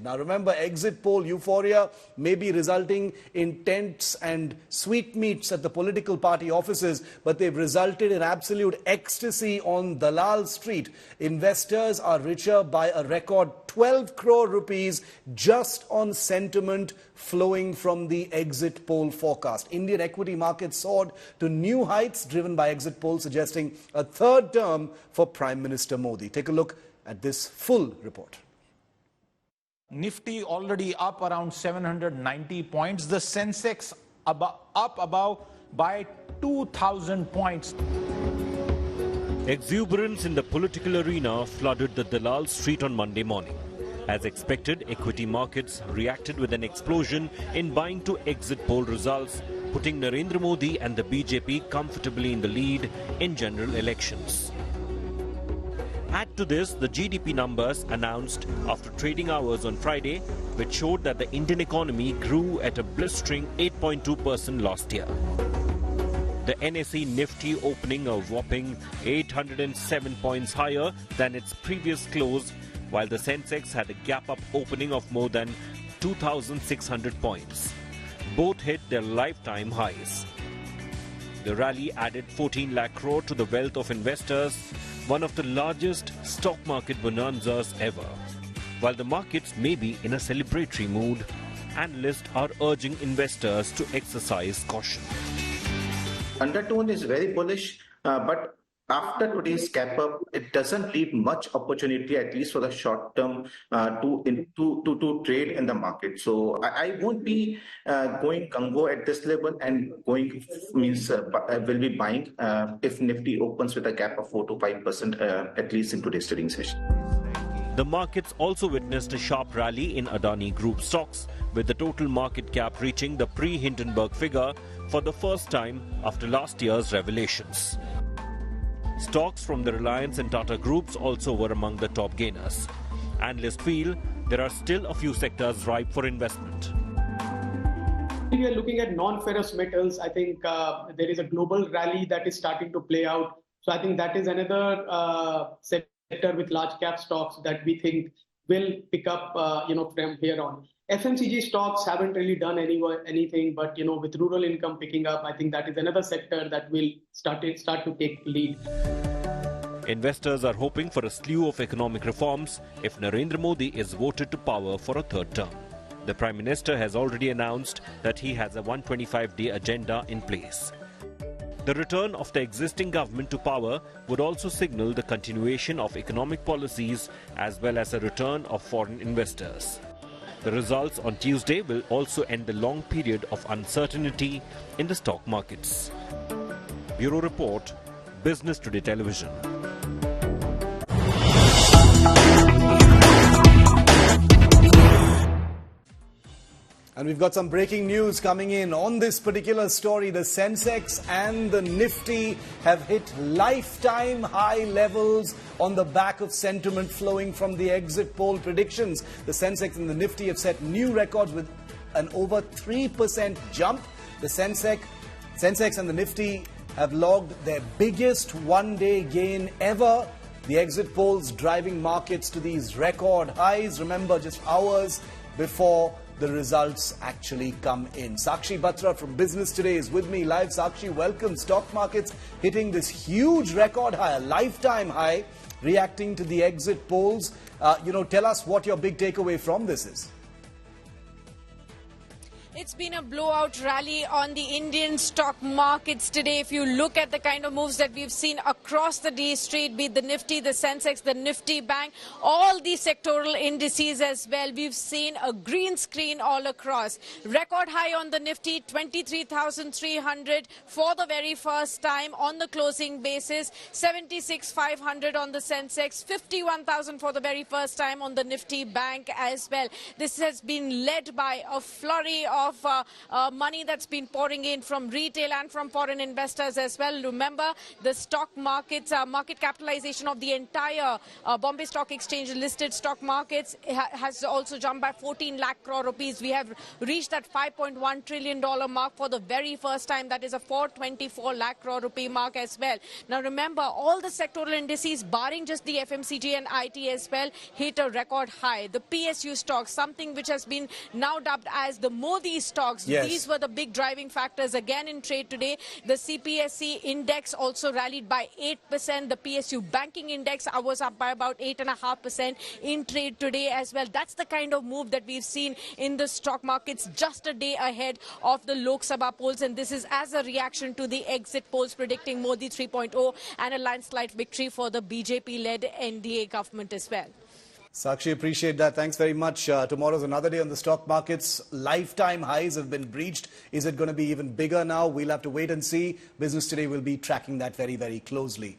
Now remember, exit poll euphoria may be resulting in tents and sweetmeats at the political party offices, but they've resulted in absolute ecstasy on Dalal Street. Investors are richer by a record 12 crore rupees just on sentiment flowing from the exit poll forecast. Indian equity markets soared to new heights, driven by exit polls suggesting a third term for Prime Minister Modi. Take a look at this full report. Nifty already up around 790 points. The Sensex up about by 2,000 points. Exuberance in the political arena flooded the Dalal Street on Monday morning. As expected, equity markets reacted with an explosion in buying to exit poll results, putting Narendra Modi and the BJP comfortably in the lead in general elections. Add to this the GDP numbers announced after trading hours on Friday, which showed that the Indian economy grew at a blistering 8.2% last year. The NSE Nifty opening a whopping 807 points higher than its previous close, while the Sensex had a gap-up opening of more than 2,600 points. Both hit their lifetime highs. The rally added 14 lakh crore to the wealth of investors, one of the largest stock market bonanzas ever. While the markets may be in a celebratory mood, analysts are urging investors to exercise caution. Undertone is very bullish, but after today's cap up, it doesn't leave much opportunity, at least for the short term, to trade in the market. So I won't be going gung-ho at this level, and going means I will be buying if Nifty opens with a gap of 4 to 5% at least in today's trading session. The markets also witnessed a sharp rally in Adani Group stocks, with the total market cap reaching the pre-Hindenburg figure for the first time after last year's revelations. Stocks from the Reliance and Tata Groups also were among the top gainers. Analysts feel there are still a few sectors ripe for investment. If you are looking at non-ferrous metals, I think there is a global rally that is starting to play out. So I think that is another sector with large cap stocks that we think will pick up from here on. FMCG stocks haven't really done anything, but with rural income picking up, I think that is another sector that will start to take lead. Investors are hoping for a slew of economic reforms if Narendra Modi is voted to power for a third term. The Prime Minister has already announced that he has a 125-day agenda in place. The return of the existing government to power would also signal the continuation of economic policies as well as a return of foreign investors. The results on Tuesday will also end the long period of uncertainty in the stock markets. Bureau Report, Business Today Television. And we've got some breaking news coming in on this particular story. The Sensex and the Nifty have hit lifetime high levels on the back of sentiment flowing from the exit poll predictions. The Sensex and the Nifty have set new records with an over 3% jump. The Sensex and the Nifty have logged their biggest one-day gain ever. The exit polls driving markets to these record highs. Remember, just hours before the results actually come in. Sakshi Batra from Business Today is with me live. Sakshi, welcome. Stock markets hitting this huge record high, a lifetime high, reacting to the exit polls. Tell us what your big takeaway from this is. It's been a blowout rally on the Indian stock markets today. If you look at the kind of moves that we've seen across the D Street, be it the Nifty, the Sensex, the Nifty Bank, all the sectoral indices as well, we've seen a green screen all across. Record high on the Nifty, 23,300 for the very first time on the closing basis, 76,500 on the Sensex, 51,000 for the very first time on the Nifty Bank as well. This has been led by a flurry of of money that's been pouring in from retail and from foreign investors as well. Remember, the stock markets, market capitalization of the entire Bombay Stock Exchange listed stock markets has also jumped by 14 lakh crore rupees. We have reached that $5.1 trillion mark for the very first time. That is a 424 lakh crore rupee mark as well. Now remember, all the sectoral indices, barring just the FMCG and IT as well, hit a record high. The PSU stocks, something which has been now dubbed as the Modi stocks. Yes. These were the big driving factors again in trade today. The CPSE index also rallied by 8%. The PSU banking index was up by about 8.5% in trade today as well. That's the kind of move that we've seen in the stock markets just a day ahead of the Lok Sabha polls, and this is as a reaction to the exit polls predicting Modi 3.0 and a landslide victory for the BJP-led NDA government as well. Sakshi, appreciate that. Thanks very much. Tomorrow's another day on the stock markets. Lifetime highs have been breached. Is it going to be even bigger now? We'll have to wait and see. Business Today will be tracking that very, very closely.